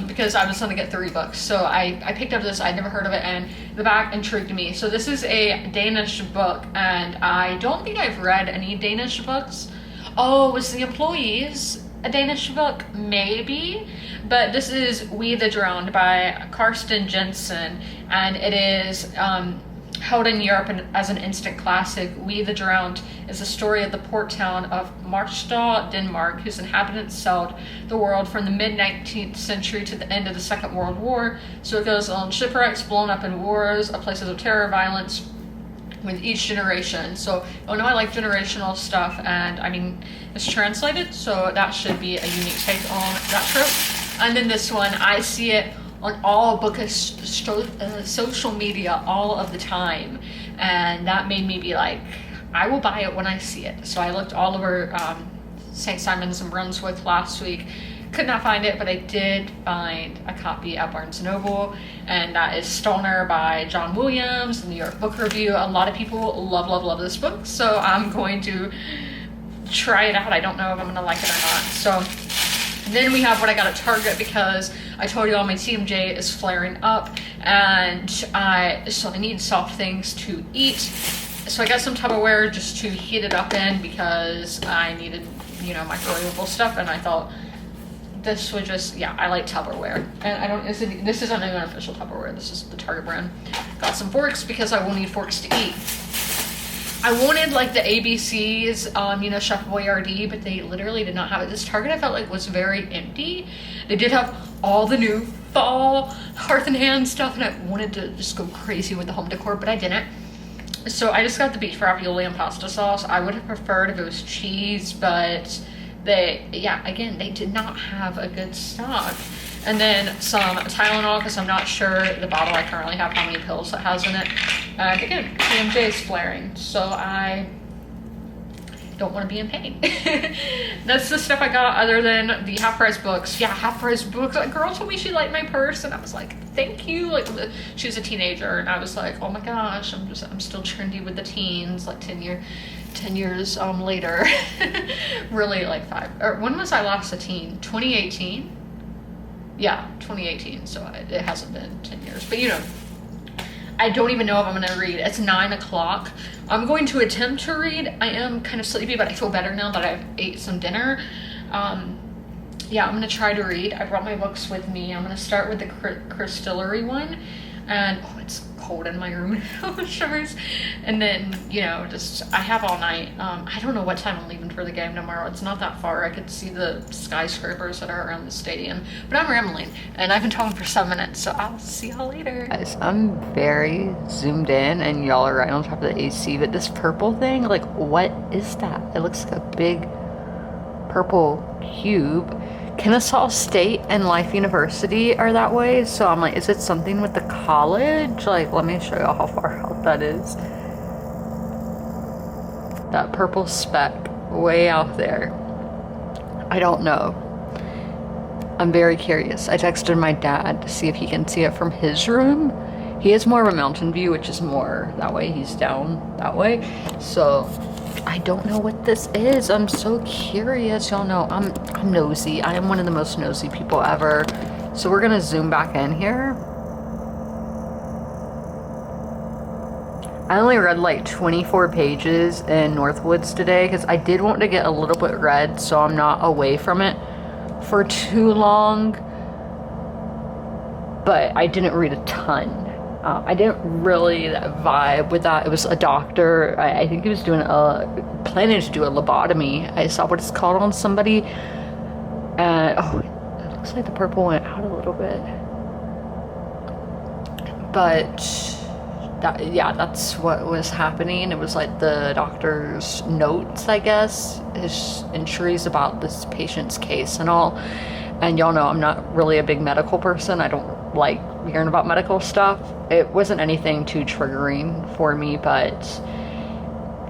S1: because I was going to get 3 books. So I picked up this. I'd never heard of it, and the back intrigued me. So this is a Danish book, and I don't think I've read any Danish books. Oh, was The Employees a Danish book? Maybe. But this is We the Drowned by Karsten Jensen, and it is held in Europe as an instant classic. We the Drowned is the story of the port town of Marstall, Denmark, whose inhabitants sailed the world from the mid-19th century to the end of the Second World War. So it goes on shipwrecks, blown up in wars, places of terror, violence, with each generation. So, I like generational stuff, and I mean, it's translated, so that should be a unique take on that trope. And then this one, I see it on all bookish social media all of the time, and that made me be like, I will buy it when I see it. So I looked all over St. Simons and Brunswick last week. Could not find it, but I did find a copy at Barnes & Noble, and that is Stoner by John Williams, the New York Book Review. A lot of people love this book, so I'm going to try it out. I don't know if I'm going to like it or not. So then we have what I got at Target, because I told you all my TMJ is flaring up, and so I need soft things to eat. So I got some Tupperware just to heat it up in, because I needed, you know, microwavable stuff, and I thought this would just, yeah, I like Tupperware. And I don't, this isn't an official Tupperware, this is the Target brand. Got some forks, because I will need forks to eat. I wanted like the ABC's, you know, Chef Boyardee, but they literally did not have it. This Target, I felt like, was very empty. They did have all the new fall Hearth and Hand stuff, and I wanted to just go crazy with the home decor, but I didn't. So I just got the beef ravioli and pasta sauce. I would have preferred if it was cheese, but yeah, again, they did not have a good stock. And then some Tylenol, because I'm not sure the bottle I currently have how many pills it has in it. And again, TMJ is flaring, so I don't want to be in pain. That's the stuff I got, other than the half-price books. Yeah, half-price books. A girl told me she liked my purse, and I was like, thank you. Like, she was a teenager, and I was like, oh my gosh, I'm still trendy with the teens, like 10 years later. Really, like when was I last a teen? 2018? Yeah, 2018, so it hasn't been 10 years. But you know, I don't even know if I'm going to read. It's 9 o'clock. I'm going to attempt to read. I am kind of sleepy, but I feel better now that I've ate some dinner. Yeah, I'm going to try to read. I brought my books with me. I'm going to start with the Crystillery one. And, oh, it's cold in my room now, shivers. And then, you know, just, I have all night. I don't know what time I'm leaving for the game tomorrow. It's not that far. I could see the skyscrapers that are around the stadium. But I'm rambling, and I've been talking for 7 minutes, so I'll see y'all later. Guys, I'm very zoomed in, and y'all are right on top of the AC, but this purple thing, like, what is that? It looks like a big purple cube. Kennesaw State and Life University are that way, so I'm like, is it something with the college? Like, let me show y'all how far out that is. That purple speck way out there. I don't know. I'm very curious. I texted my dad to see if he can see it from his room. He has more of a mountain view, which is more that way. He's down that way. So I don't know what this is. I'm so curious. Y'all know I'm nosy. I am one of the most nosy people ever. So we're gonna zoom back in here. I only read like 24 pages in Northwoods today, because I did want to get a little bit read so I'm not away from it for too long. But I didn't read a ton. I didn't really vibe with that. It was a doctor. I think he was doing planning to do a lobotomy. I saw what it's called on somebody. And oh, it looks like the purple went out a little bit. But that, yeah, that's what was happening. It was like the doctor's notes, I guess, his entries about this patient's case and all. And y'all know I'm not really a big medical person. I don't like hearing about medical stuff. It wasn't anything too triggering for me, but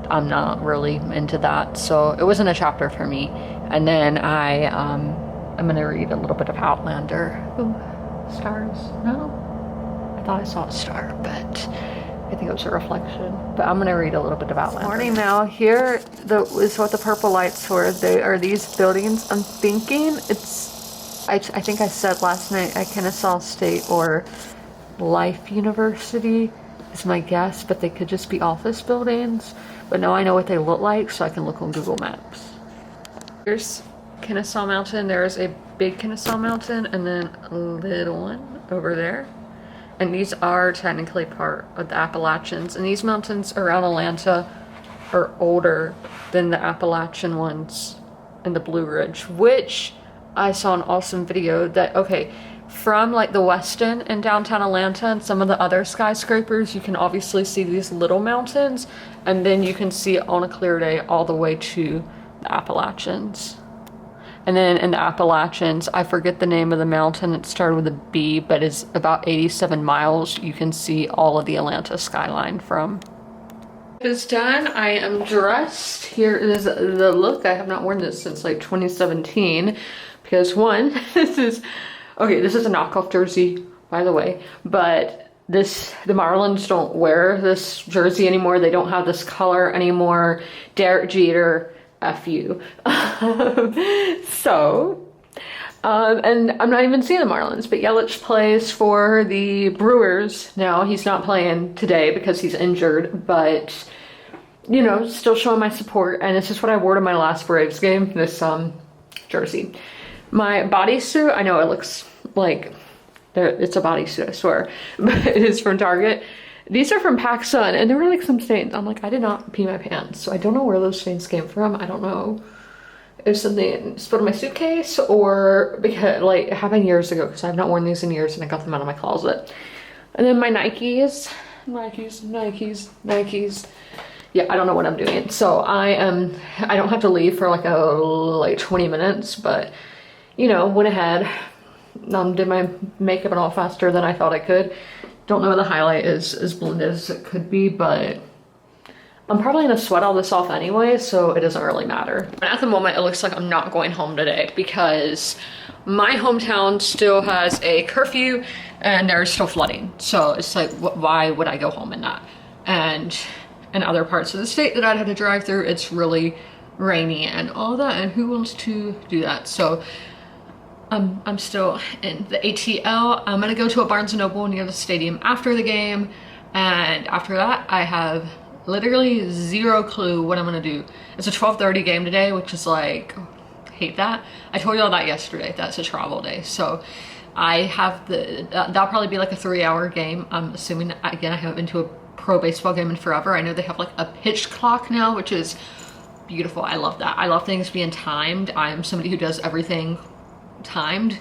S1: I'm not really into that, so it wasn't a chapter for me. And then I'm gonna read a little bit of Outlander. Ooh, stars? No? I thought I saw a star, but I think it was a reflection. But I'm gonna read a little bit of Outlander. Morning now. Here is what the purple lights were. They are these buildings. I'm thinking it's, I think I said last night at Kennesaw State or Life University is my guess, but they could just be office buildings. But now I know what they look like, so I can look on Google Maps. Here's Kennesaw Mountain. There's a big Kennesaw Mountain, and then a little one over there. And these are technically part of the Appalachians. And these mountains around Atlanta are older than the Appalachian ones in the Blue Ridge, which I saw an awesome video that, okay, from like the Westin in downtown Atlanta and some of the other skyscrapers, you can obviously see these little mountains, and then you can see it on a clear day all the way to the Appalachians. And then in the Appalachians, I forget the name of the mountain, it started with a B, but it's about 87 miles. You can see all of the Atlanta skyline from. It's done. I am dressed. Here is the look. I have not worn this since like 2017 because one, this is a knockoff jersey, by the way, but the Marlins don't wear this jersey anymore. They don't have this color anymore. Derek Jeter, F you. And I'm not even seeing the Marlins, but Yelich plays for the Brewers now. He's not playing today because he's injured, but, you know, still showing my support. And this is what I wore to my last Braves game, this jersey. My bodysuit, I know it looks like it's a bodysuit, I swear, but it is from Target. These are from PacSun, and there were like some stains. I'm like, I did not pee my pants, so I don't know where those stains came from. I don't know if something spilled in my suitcase or because like it happened years ago because I've not worn these in years and I got them out of my closet. And then my Nikes. Yeah, I don't know what I'm doing. So I don't have to leave for like 20 minutes, but you know, went ahead, did my makeup and all faster than I thought I could. Don't know if the highlight is as blended as it could be, but I'm probably gonna sweat all this off anyway, so it doesn't really matter. And at the moment, it looks like I'm not going home today because my hometown still has a curfew and there's still flooding. So it's like, why would I go home in that? And in other parts of the state that I'd have to drive through, it's really rainy and all that, and who wants to do that? So I'm still in the ATL. I'm gonna go to a Barnes & Noble near the stadium after the game, and after that, I have literally zero clue what I'm gonna do. It's a 12:30 game today, which is like, hate that. I told you all that yesterday, that's a travel day. So I have that'll probably be like a 3-hour game. I'm assuming, again, I haven't been to a pro baseball game in forever. I know they have like a pitch clock now, which is beautiful. I love that. I love things being timed. I'm somebody who does everything timed.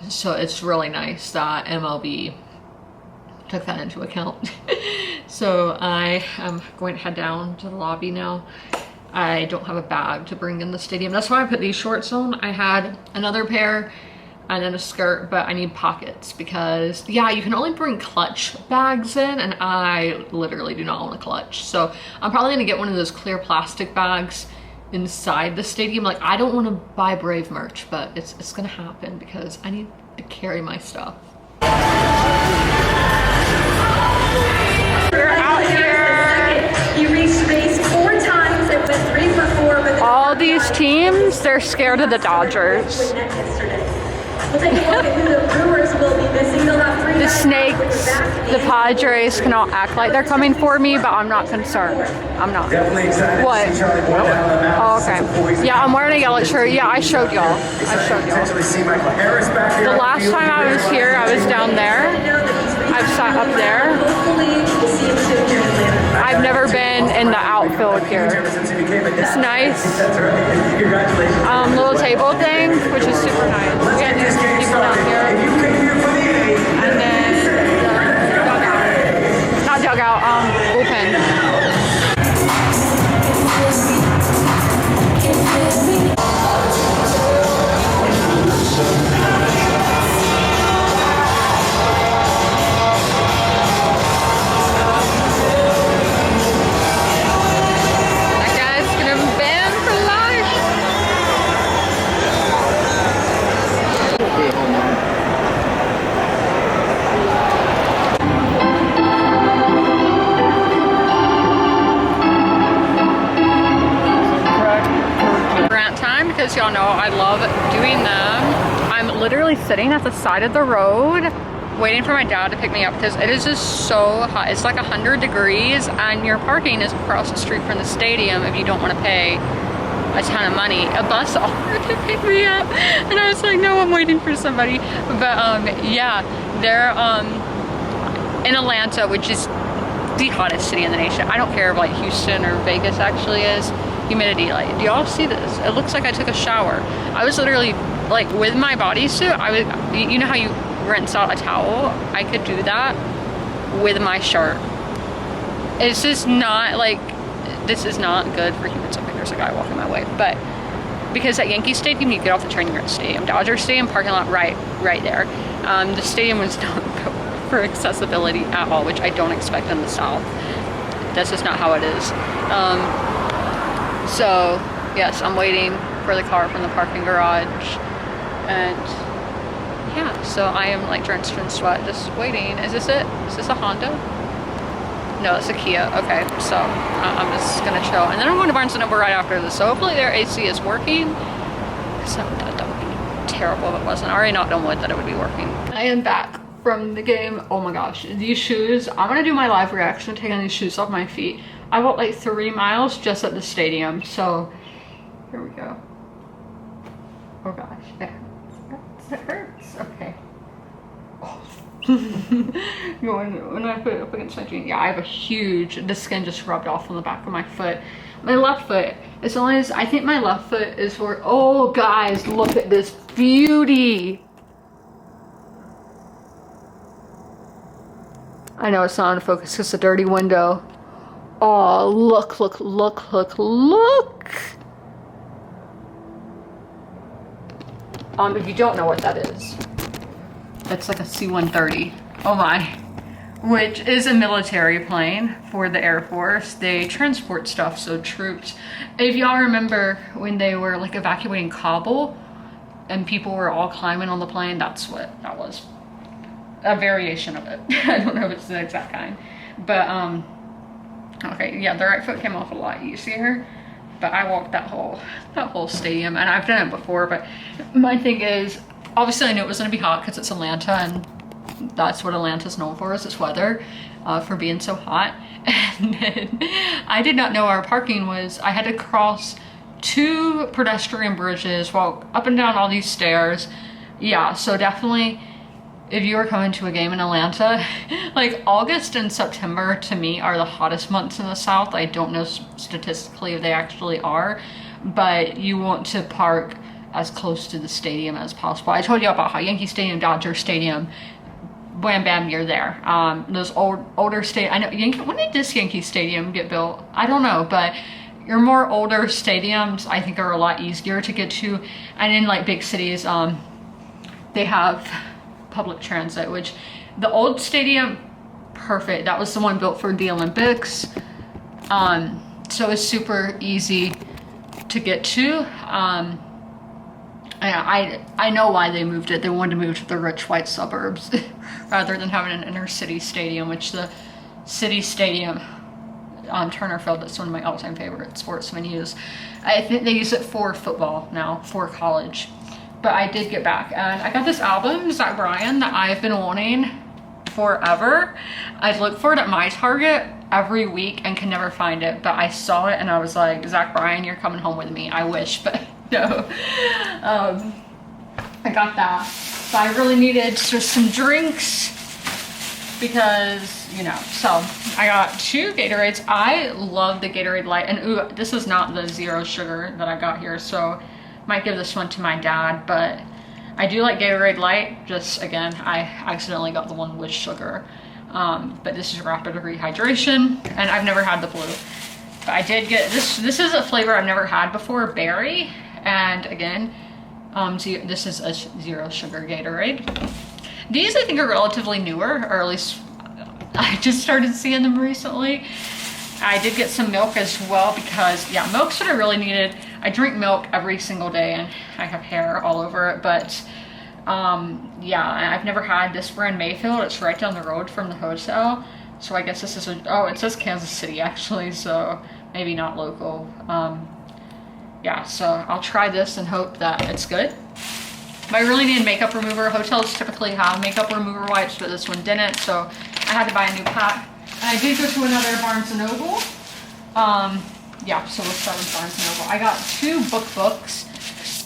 S1: So it's really nice that MLB took that into account. So I am going to head down to the lobby now. I don't have a bag to bring in the stadium. That's why I put these shorts on. I had another pair and then a skirt, but I need pockets because, yeah, you can only bring clutch bags in, and I literally do not own a clutch. So I'm probably gonna get one of those clear plastic bags inside the stadium. Like, I don't want to buy Brave merch, but it's gonna happen because I need to carry my stuff.
S2: We're out here. You reached base 4 times and went 3 for 4 with
S1: all these teams, they're scared of the Dodgers.
S2: We'll take a look at who the Brewers will be missing. They'll have 3
S1: The Snakes, the Padres can all act like they're coming for me, but I'm not concerned. I'm not. What? Oh, okay. Yeah, I'm wearing a yellow shirt. Yeah, I showed y'all. The last time I was here, I was down there. I've sat up there. I've never been in the outfield here. It's nice. Little table thing, which is super nice. We got these people down here. And then the dugout. Not dugout, bullpen. Because y'all know I love doing them. I'm literally sitting at the side of the road waiting for my dad to pick me up because it is just so hot. It's like 100 degrees and your parking is across the street from the stadium if you don't want to pay a ton of money. A bus offered to pick me up and I was like, no, I'm waiting for somebody. But yeah, they're in Atlanta, which is the hottest city in the nation. I don't care if like Houston or Vegas actually is. Humidity, like, do y'all see this? It looks like I took a shower. I was literally like with my bodysuit. You know how you rinse out a towel? I could do that with my shirt. It's just not like, this is not good for humans. Okay, there's a guy walking my way, but because at Yankee Stadium, you get off the train, you're at the stadium. Dodger Stadium, parking lot right there. The stadium was not built for accessibility at all, which I don't expect in the South. That's just not how it is. So yes, I'm waiting for the car from the parking garage, and yeah, so I am like drenched in sweat, just waiting. Is this it? Is this a Honda? No, it's a Kia. Okay, so I'm just gonna chill, and then I'm going to Barnes & Noble right after this. So hopefully their AC is working. So that would be terrible if it wasn't. I already knocked on wood that it would be working. I am back from the game. Oh my gosh, these shoes. I'm gonna do my live reaction taking these shoes off my feet. I walked like 3 miles just at the stadium. So here we go. Oh gosh, that hurts. Okay. Oh. When I put it up against my jean, yeah, I have a huge, the skin just rubbed off on the back of my foot. My left foot, as long as, I think my left foot is where, oh guys, look at this beauty. I know it's not in focus because it's a dirty window. Oh, look, look, look, look, look. If you don't know what that is, it's like a C-130. Oh my. Which is a military plane for the Air Force. They transport stuff, so troops. If y'all remember when they were like evacuating Kabul and people were all climbing on the plane, that's what that was. A variation of it. I don't know if it's the exact kind. But, okay, yeah, the right foot came off a lot easier. But I walked that whole stadium, and I've done it before, but my thing is, obviously I knew it was gonna be hot because it's Atlanta, and that's what Atlanta's known for, is its weather, for being so hot. And then I did not know our parking was, I had to cross 2 pedestrian bridges, walk up and down all these stairs. Yeah, so definitely, if you are coming to a game in Atlanta, like August and September to me are the hottest months in the South. I don't know statistically if they actually are, but you want to park as close to the stadium as possible. I told you about how Yankee Stadium, Dodger Stadium, wham bam, you're there. Those older stadium, I know Yankee, when did this Yankee Stadium get built? I don't know, but your more older stadiums I think are a lot easier to get to. And in like big cities, they have public transit, which the old stadium, perfect. That was the one built for the Olympics. So it's super easy to get to. I know why they moved it. They wanted to move to the rich white suburbs rather than having an inner city stadium, which the city stadium on Turner Field, that's one of my all-time favorite sports venues. I think they use it for football now, for college. But I did get back, and I got this album, Zach Bryan, that I've been wanting forever. I look for it at my Target every week and can never find it, but I saw it and I was like, Zach Bryan, you're coming home with me. I wish, but no. I got that. So I really needed just some drinks because, you know, so I got 2 Gatorades. I love the Gatorade Light, and ooh, this is not the 0 sugar that I got here, so might give this one to my dad, but I do like Gatorade Light. Just again, I accidentally got the one with sugar. But this is rapid rehydration, and I've never had the blue. But I did get this. This is a flavor I've never had before, berry. And again, this is a 0 sugar Gatorade. These I think are relatively newer, or at least I just started seeing them recently. I did get some milk as well because, yeah, milk's what I really needed. I drink milk every single day and I have hair all over it, but yeah, I've never had this brand Mayfield. It's right down the road from the hotel. So I guess this is oh, it says Kansas City actually, so maybe not local. Yeah, so I'll try this and hope that it's good. But I really need makeup remover. Hotels typically have makeup remover wipes, but this one didn't, so I had to buy a new pack. And I did go to another Barnes & Noble. Yeah, so we'll start with Barnes & Noble. I got 2 books.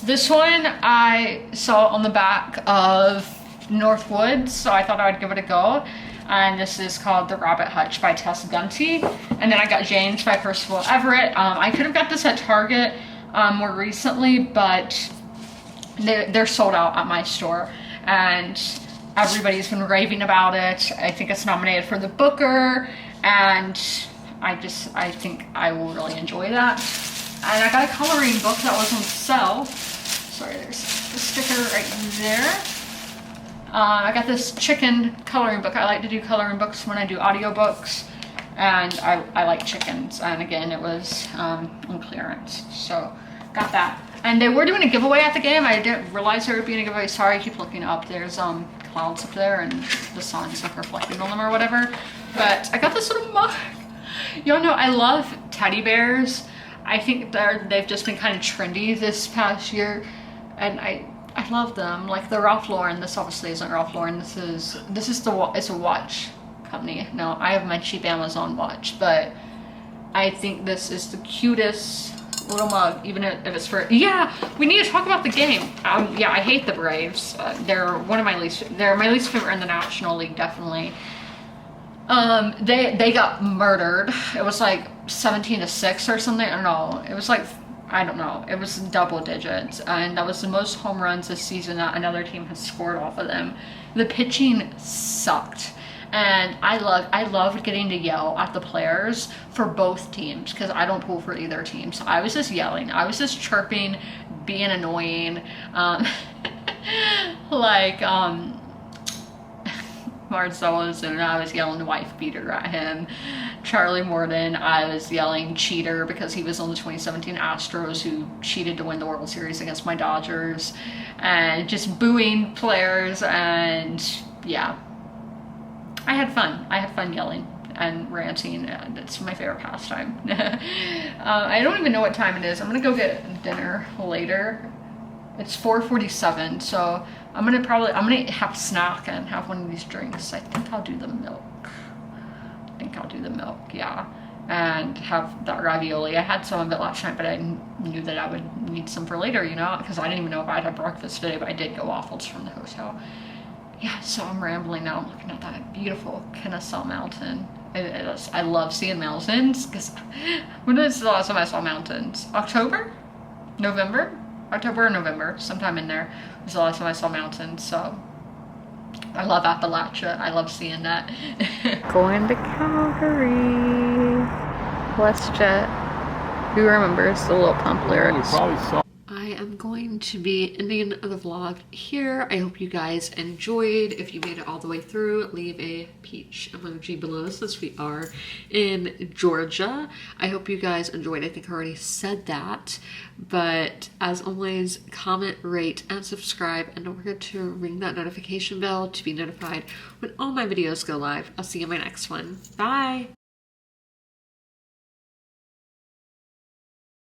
S1: This one I saw on the back of Northwoods, so I thought I would give it a go. And this is called The Rabbit Hutch by Tess Gunty. And then I got James by Percival Everett. I could have got this at Target more recently, but they're sold out at my store. And everybody's been raving about it. I think it's nominated for the Booker, and I think I will really enjoy that. And I got a coloring book that was on sale. Sorry, there's the sticker right there. I got this chicken coloring book. I like to do coloring books when I do audiobooks. and I like chickens, and again, it was on clearance, so got that. And they were doing a giveaway at the game. I didn't realize there would be a giveaway. Sorry, I keep looking up. There's clouds up there and the sun's like reflecting on them or whatever. But I got this little mug. Y'all know I love teddy bears. I think they've just been kind of trendy this past year, and I love them. Like the Ralph Lauren. This obviously isn't Ralph Lauren. It's a watch company. No, I have my cheap Amazon watch, but I think this is the cutest little mug, even if it's for, yeah, we need to talk about the game. Yeah, I hate the Braves. They're my least favorite in the National League, definitely. They got murdered. It was like 17-6 or something. I don't know. It was like, I don't know. It was double digits, and that was the most home runs this season that another team has scored off of them. The pitching sucked. And I loved getting to yell at the players for both teams, because I don't pull for either team. So I was just yelling. I was just chirping, being annoying. Marcellus, and I was yelling wife beater at him. Charlie Morton, I was yelling cheater because he was on the 2017 Astros who cheated to win the World Series against my Dodgers. And just booing players, and yeah. I had fun yelling and ranting, and it's my favorite pastime. I don't even know what time it is. I'm gonna go get dinner later. It's 4:47, so I'm gonna have a snack and have one of these drinks. I think I'll do the milk. Yeah. And have that ravioli. I had some of it last night, but I knew that I would need some for later, you know, because I didn't even know if I'd have breakfast today, but I did get waffles from the hotel. Yeah, so I'm rambling now. I'm looking at that beautiful Kennesaw Mountain. I love seeing mountains, because when was the last time I saw mountains? October or November, sometime in there was the last time I saw mountains. So I love Appalachia. I love seeing that. Going to Calgary. WestJet. Who remembers the Lil Pump lyrics? I am going to be ending the vlog here. I hope you guys enjoyed. If you made it all the way through, leave a peach emoji below since we are in Georgia. I hope you guys enjoyed. I think I already said that. But as always, comment, rate, and subscribe. And don't forget to ring that notification bell to be notified when all my videos go live. I'll see you in my next one. Bye!